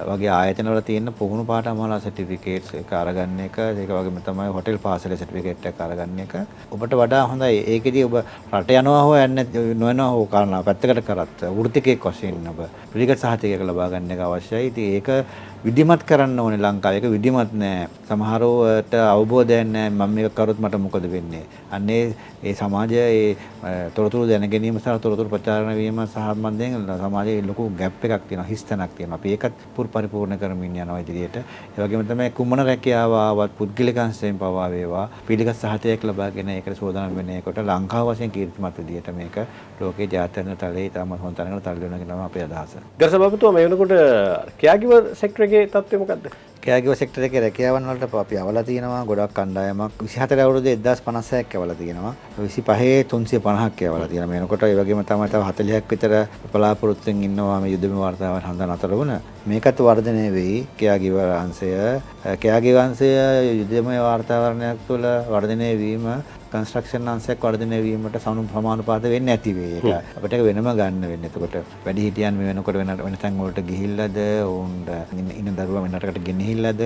වගේ ආයතන වල තියෙන පුහුණු පාඨමාලා සර්ටිෆිකේට්ස් එක අරගන්න එක ඒක වගේම තමයි හොටෙල් පාසලේ සර්ටිෆිකේට් එක අරගන්න එක ඔබට වඩා හොඳයි. ඒකෙදී ඔබ රට යනවා හෝ යන්නේ නොයනවා හෝ කාරණා පැත්තකට කරත් වෘත්තිකයෙක් වශයෙන් ඔබ පිළිගත් සහතිකයක් ලබා ගන්න එක අවශ්‍යයි. ඉතින් ඒක විධිමත් කරන්න ඕනේ ලංකාවේ. ඒක විධිමත් නෑ. සමහරවට අවබෝධයක් නෑ මම මේක කරොත් මට මොකද වෙන්නේ. අන්නේ ඒ සමාජයේ තොරතුරු දැන ගැනීම සහ තොරතුරු ප්‍රචාරණය වීම සම්බන්ධයෙන් සමාජයේ ලොකු ગેප් එකක් තියෙනවා, හිස්තැනක් තියෙනවා. අපි ඒකත් පරිපූර්ණ කරමින් යනවා ඉදිරියට. ඒ වගේම තමයි කුමන රැකියාව ආවත් පුද්ගලික අංශයෙන් පවා වේවා පිළිගත් සහතිකයක් ලබාගෙන ඒකට සෝදානම් වෙන එකට ලංකාව වශයෙන් කීර්තිමත් විදියට මේක ලෝකේ ජාත්‍යන්තර තලයේ තමයි හොඳ තැනකට තල්ලු වෙනවා කියන අපේ අදහස. ගර්සභාපතිතුමා මේ වෙනකොට කෑගිවර් සෙක්ටර් එකේ තත්ත්වය මොකද්ද? කෑගිවර් සෙක්ටර් එකේ රැකියාවන් වලට අපි අවලා තියෙනවා ගොඩක් කණ්ඩායමක් 24 අවුරුද්දේ 1056ක් අවලා තියෙනවා 25 350ක් අවලා තියෙනවා මේ වෙනකොට ඒ වගේම තමයි තව 40ක් විතර බලාපොරොත්තුෙන් ඉන්නවා මේ යුදම වර්තාවන් හඳ නතර වුණ මේකත් වර්ධනය වෙයි කෑගිවර් අංශය යුදම වාතාවරණයක් තුළ වර්ධනය වීම කන්ස්ට්‍රක්ෂන් අංශයක් වර්ධනය වීමට සමානුපාත වෙන්නේ නැති වෙයි ඒක අපිට ඒක වෙනම ගන්න වෙන්නේ එතකොට වැඩි හිටියන් මේ වෙනකොට වෙන තැන් වලට ගිහිල්ලාද උන්ට ඉන්න දරුවා වෙන රටකට ගෙනහිල්ලාද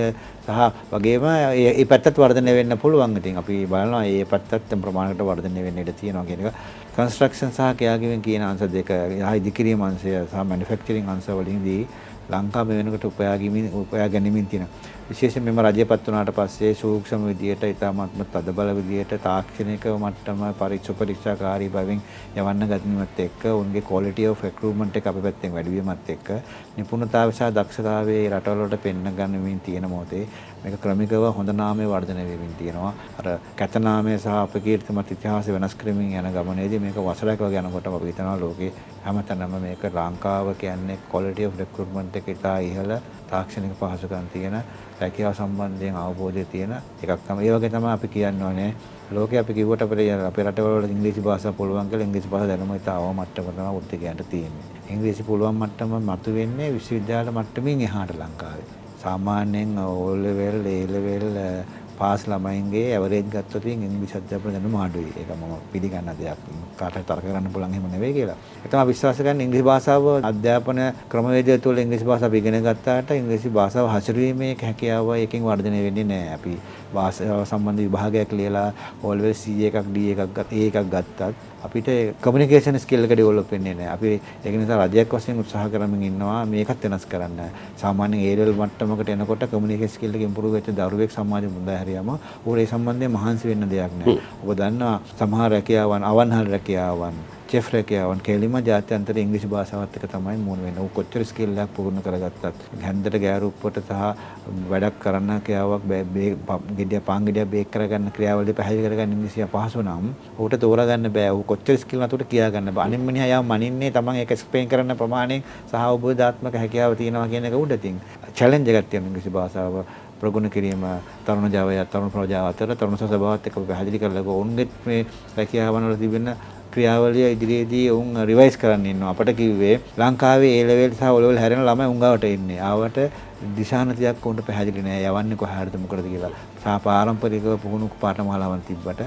සහ වගේම මේ පැත්තත් වර්ධනය වෙන්න පුළුවන්. ඉතින් අපි බලනවා මේ පැත්තත් ප්‍රමාණයකට වර්ධනය වෙන්න ඉඩ තියෙනවා කියන එක. කන්ස්ට්‍රක්ෂන් සහ කෑගිවර් කියන අංශ දෙක ඉදිකිරීම අංශය සහ මැනුෆැක්චරින් අංශ වලින්දී ලංකාව මේ වෙනකොට උපයා ගැනීමෙන් තියෙන විශේෂයෙන් මෙම රජයපත් වුණාට පස්සේ සූක්ෂම විදියට ඉතාමත්ම තදබල විදියට තාක්ෂණික මට්ටම පරීක්ෂාකාරී බවින් යවන්න ගන්නවත් එක්ක උන්ගේ quality of recruitment එක අපේ පැත්තෙන් වැඩි වීමත් එක්ක නිපුණතාවය සහ දක්ෂතාවයේ රටවල වලට පෙන්න ගන්නමින් තියෙන මොහොතේ මේක ක්‍රමිකව හොඳ නාමයේ වර්ධනය වෙමින් තියෙනවා. අර කැත නාමය සහ අපේ කීර්තිමත් ඉතිහාසය වෙනස් කරමින් යන ගමනේදී මේක වසරක් වගේ යනකොට අපි හිතනවා ලෝකේ හැමතැනම මේක ලංකාව කියන්නේ quality of recruitment එක ඉතා ඉහළ තාක්ෂණික පහසුකම් තියෙන රැකියාව සම්බන්ධයෙන් අවබෝධය තියෙන එකක් තමයි. ඒ වගේ තමයි අපි කියන්නේ ලෝකේ අපි කිව්වට අපේ රටවල ඉංග්‍රීසි භාෂාව පුළුවන් කියලා ඉංග්‍රීසි භාෂාව දැනුම ඉතා අවම මට්ටමක තමයි වෘත්තිකයන්ට තියෙන්නේ. ඉංග්‍රීසි පුළුවන් මට්ටම මතුවෙන්නේ විශ්වවිද්‍යාල මට්ටමින් එහාට ලංකාවේ. සාමාන්‍යයෙන් O level A level pass ළමයින්ගේ ඇවරේජ් ගත්තොත් ඉංග්‍රීසි අධ්‍යාපන දැනුම අඩුයි. ඒක මම පිළිගන්න දෙයක්. කාටවත් තර්ක කරන්න පුළුවන් එහෙම නෙවෙයි කියලා. ඒක තමයි විශ්වාස කරන්නේ ඉංග්‍රීසි භාෂාව අධ්‍යාපන ක්‍රමවේදය තුළ ඉංග්‍රීසි භාෂාව ඉගෙන ගත්තාට ඉංග්‍රීසි භාෂාව හසුරුවීමේ හැකියාව එකකින් වර්ධනය වෙන්නේ නැහැ. අපි භාෂාව සම්බන්ධ විභාගයක් ලියලා O level C එකක් D එකක් A එකක් ගත්තත් අපිට කමියුනිකේෂන් ස්කිල් එක ඩෙවලොප් වෙන්නේ නැහැ. අපි ඒක නිසා රජයක් වශයෙන් උත්සාහ කරමින් ඉන්නවා මේකත් වෙනස් කරන්න. සාමාන්‍යයෙන් A level මට්ටමකට එනකොට කමියුනිකේෂන් ස්කිල් එක ඉම්ප්‍රූව් වෙච්ච දරුවෙක් සමාජෙ මුදා හැරියාම ඌට ඒ සම්බන්ධයෙන් මහන්සි වෙන්න දෙයක් නැහැ. ඔබ දන්නවා සමහර රැකියාවන් අවන්හල් රැකියාවන් චෙෆ් රැකියාවන් කෙලිම ජාත්‍යන්තර ඉංග්‍රීසි භාෂාවත් එක්ක තමයි මුණ වෙන්නේ. ඌ කොච්චර ස්කිල් එකක් පුරුදු කරගත්තත් හැන්දට ගෑරුප්පට සහ වැඩක් කරන්න ක්‍රියාවක් ගෙඩිය පාන් ගෙඩිය බේක් කරගන්න ක්‍රියාවලිය පැහැදිලි කරගන්න ඉංග්‍රීසිය පහසු නම් ඌට තෝරගන්න බෑ. ඌ කොච්චර ස්කිල් නැතුවට කියා ගන්න බෑ. අනිත් මිනිහා යාම මනින්නේ තමන් ඒක එක්ස්ප්ලেইন කරන ප්‍රමාණයෙන් සහ අවබෝධාත්මක හැකියාව තියෙනවා කියන එක උඩතින්. චැලෙන්ජ් එකක් තියෙන ඉංග්‍රීසි භාෂාව ප්‍රගුණ කිරීම තරුණ ජවය තරුණ ප්‍රජාව අතර තරුණ ස්වභාවත් එක්ක පැහැදිලි කරලා ඔවුන්ගෙත් මේ රැකියාවන් වල තිබෙන ක්‍රියාවලිය ඉදිරියේදී ඔවුන් රිවයිස් කරන්න ඉන්නවා. අපට කිව්වේ ලංකාවේ A level සහ O level හැරෙන ළමයි උංගාවට එන්නේ. ආවට දිශානතියක් උන්ට පැහැදිලි නෑ. යවන්නේ කොහාටද මොකටද කියලා. සා පාරම්පරිකව පුහුණු පාඨමාලාවන් තිබ්බට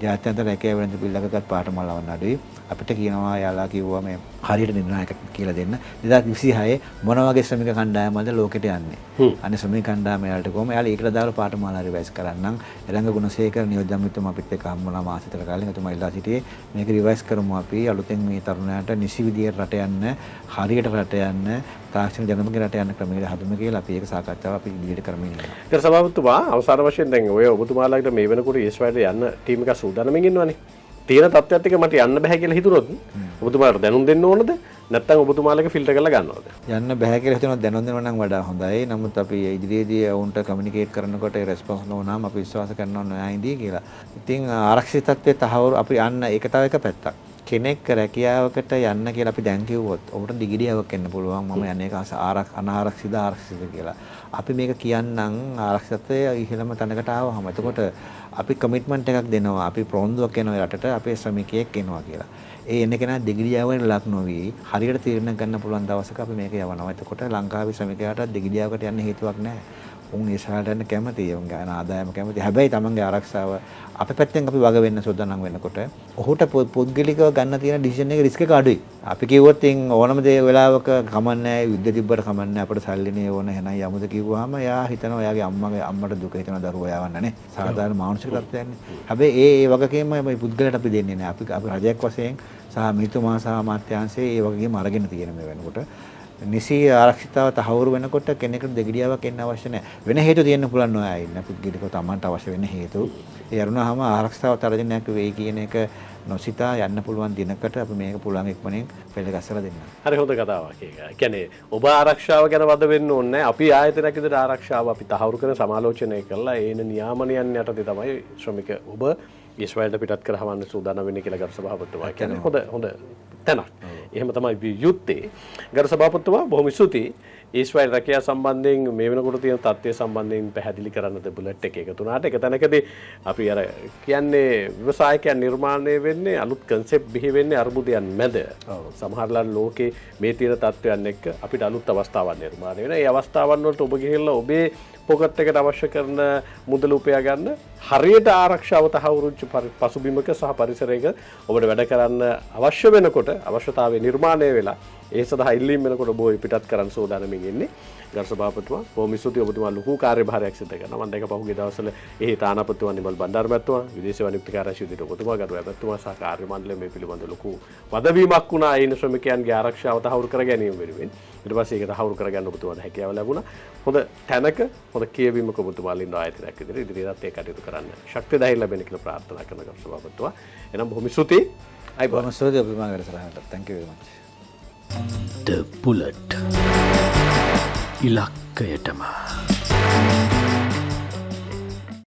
ජාත්‍යන්තර රැකියාව වෙනද පිළිලකගත් පාඨමාලාවන් අඩුයි. අපිට කියනවා යාලා කිව්වා මේ හරියට නිර්ණායක කියලා දෙන්න. 2026 මොන වගේ ශ්‍රමික කණ්ඩායමක්ද ලෝකෙට යන්නේ. අනේ ශ්‍රමික කණ්ඩායම යාලට කොහොම යාලා ඒකට දාලා පාඨමාලා රිවයිස් කරන්නම්. එළඟ ගුණසේකර නියෝජ්‍ය අමාත්‍යතුමා අපිත් එක්ක හම්බුණා මාස 4 කාලෙක. එතුමා ඉල්ලා සිටියේ මේක රිවයිස් කරමු අපි අලුතෙන් මේ තරුණයාට නිසි විදියට රට යන්න හරියට රට යන්න තාක්ෂණ ජනමගේ රට යන්න ක්‍රමයකට හදුම කියලා අපි ඒක සාකච්ඡාව අපි ඉදිරියට කරමින් ඉන්නවා. ඒක සභාපතිතුමා අවසාන වශයෙන් දැන් ඔය ඔබතුමාලාට මේ වෙනකොට ඊස්රායලට යන්න ටීම් එක සූදානම්ෙන් ඉන්නවනේ. තියෙන තත්ත්වයක් එක මට යන්න බෑ කියලා හිතුනොත් ඔබතුමාට දැනුම් දෙන්න ඕනද නැත්නම් ඔබතුමාලගේ ෆිල්ටර් කරලා ගන්නවද? යන්න බෑ කියලා හිතනොත් දැනුම් දෙනවා නම් වඩා හොඳයි. නමුත් අපි ඉදිරියේදී වුන්ට කමියුනිකේට් කරනකොට ඒ රෙස්පොන්ස් නොවුනම අපි විශ්වාස කරනවා නෑ ඉදී කියලා. ඉතින් ආරක්ෂිතත්වයේ තහවුරු අපි යන්න ඒක තව එක පැත්තක්. කෙනෙක් රැකියාවකට යන්න කියලා අපි දැන් කිව්වොත් ඔහුට දිගිඩියාවක් එන්න පුළුවන්. මම යන්නේ අනාරක්ෂිත ආරක්ෂිත කියලා. අපි මේක කියන්නම් ආරක්ෂිතත්වයේ ඉහළම තැනකට ආවම. එතකොට අපි කමිට්මන්ට් එකක් දෙනවා. අපි ප්‍රොන්දුවක් කරනවා රටට අපේ ශ්‍රමිකයෙක් එනවා කියලා. ඒ එන්න කෙනා දෙගිඩියාවෙන් ලක් නොවි හරියට තීරණ ගන්න පුළුවන් දවසක අපි මේක යවනවා. එතකොට ලංකාවේ ශ්‍රමිකයාට දෙගිඩියාවකට යන්න හේතුවක් නැහැ. උන් ඉස්රායලට යන්න කැමතියි. උන්ගේ ආදායම කැමතියි. හැබැයි තමන්ගේ ආරක්ෂාව අපේ පැත්තෙන් අපි වග වෙන්න සූදානම් වෙනකොට ඔහුට පුද්ගලිකව ගන්න තියෙන ඩිසිෂන් එකේ රිස්ක් එක අඩුයි. අපි කිව්වොත් ඕනම දේ වෙලාවක කමන්නේ යුද්ධ තිබ්බට කමන්නේ අපිට සල්ලිනේ ඕන එහෙනම් යමුද කිව්වහම එයා හිතනවා එයාගේ අම්මට දුක හිතන දරුවෝ යවන්නනේ. සාධාරණ මානසික තත්ත්වයක්නේ. හැබැයි ඒ වගකීම මේ පුද්ගලයාට අපි දෙන්නේ නැහැ. අපි රජයක් වශයෙන් සහ මිතුමා සහ අමාත්‍යාංශයේ ඒ වගකීම අරගෙන තියෙන මේ වෙනකොට නිසි ආරක්ෂිතව තහවුරු වෙනකොට කෙනෙකුට දෙගිඩියාවක් එන්න අවශ්‍ය නැහැ. වෙන හේතු තියෙන්න පුළුවන් නෝ අය ඉන්න පුද්ගලිකව තමන්ට අවශ්‍ය වෙන හේතු. ඒ අරුණාම ආරක්ෂිතව තරජනයක් වෙයි කියන එක නොසිතා යන්න පුළුවන් දිනකට අපි මේක පුළුවන් ඉක්මනින් පෙළ ගස්සලා දෙන්න. හරි හොඳ කතාවක් ඒක. ඒ කියන්නේ ඔබ ආරක්ෂාව ගැන වද වෙන්න ඕනේ නැහැ. අපි ආයතනයක් විදිහට ආරක්ෂාව අපි තහවුරු කරන සමාලෝචනය කළා. ඒන නියාමනයන් යටතේ තමයි ශ්‍රමික ඔබ ඊශ්‍රායලට පිටත් කරවන්න සූදානම් වෙන්නේ කියලා ගරු සභාපතිතුමා කියන්නේ හොඳ තැනක්. එහෙම තමයි යුත්තේ. ගරු සභාපතිතුමා බොහොම ස්තුතියි. ඊශ්‍රායල් රැකියාව සම්බන්ධයෙන් මේ වෙනකොට තියෙන තත්ත්වය සම්බන්ධයෙන් පැහැදිලි කරන්න බුලට් එක එකතු වුණාට එක තැනකදී අපි අර කියන්නේ ව්‍යවසායකයන් නිර්මාණය වෙන්නේ අලුත් කන්සෙප්ට් බිහි වෙන්නේ අර්බුදයන් මැද. සමහරවල් ලෝකේ මේ තියෙන තත්ත්වයන් එක්ක අපිට අලුත් අවස්ථාවක් නිර්මාණය වෙනවා. ඒ අවස්ථාවන් වලට ඔබ ගිහිල්ලා ඔබේ පොකට් එකට අවශ්‍ය කරන මුදල උපයා ගන්න හරියට ආරක්ෂාව තහවුරුච්ච පසුබිමක සහ පරිසරයක ඔබට වැඩ කරන්න අවශ්‍ය වෙනකොට අවශ්‍යතාවය නිර්මාණය වෙලා ඒ සඳහා ඉල්ලීම් වෙනකොට ඔබ පිටත් කරන්න සූදානම්ින් ඉන්නේ. ගරු සභාපතිතුමා බොහොම ස්තුතියි ඔබතුමා ලොකු කාර්යභාරයක් සිදු කරනවා. මම දැක පහුගිය දවස්වල එහි තානාපතිතුමා නිමල් බණ්ඩාර මැතිතුමා විදේශ වාණිජ්‍යකාරාංශ විදිහට ඔබතුමා ගරු ඇමතිතුමා සහ කාර්ය මණ්ඩලය මේ පිළිබඳ ලොකු වදවීමක් වුණා. ඒ ශ්‍රමිකයන්ගේ ආරක්ෂාව තහවුරු කර ගැනීම වෙනුවෙන් ඊට පස්සේ ඒක තහවුරු කරගන්න ඔබතුමාට හැකියාව ලැබුණා. හොඳ තැනක හොඳ කියවීමක ඔබතුමාලා ඉන්න ආයතනයක් විදිහට ඉදිරියටත් ඒ කටයුතු කරන්න ශක්තිය ධෛර්ය ලැබෙන කියලා ප්‍රාර්ථනා කරන ගරු සභාපතිතුමා. එනම් බොහොම ස්තුතියි. බොහොම ස්තුතියි ඔබතුමා වැඩසටහනට. Thank you very much. The Bullet. ඉලක්කයටම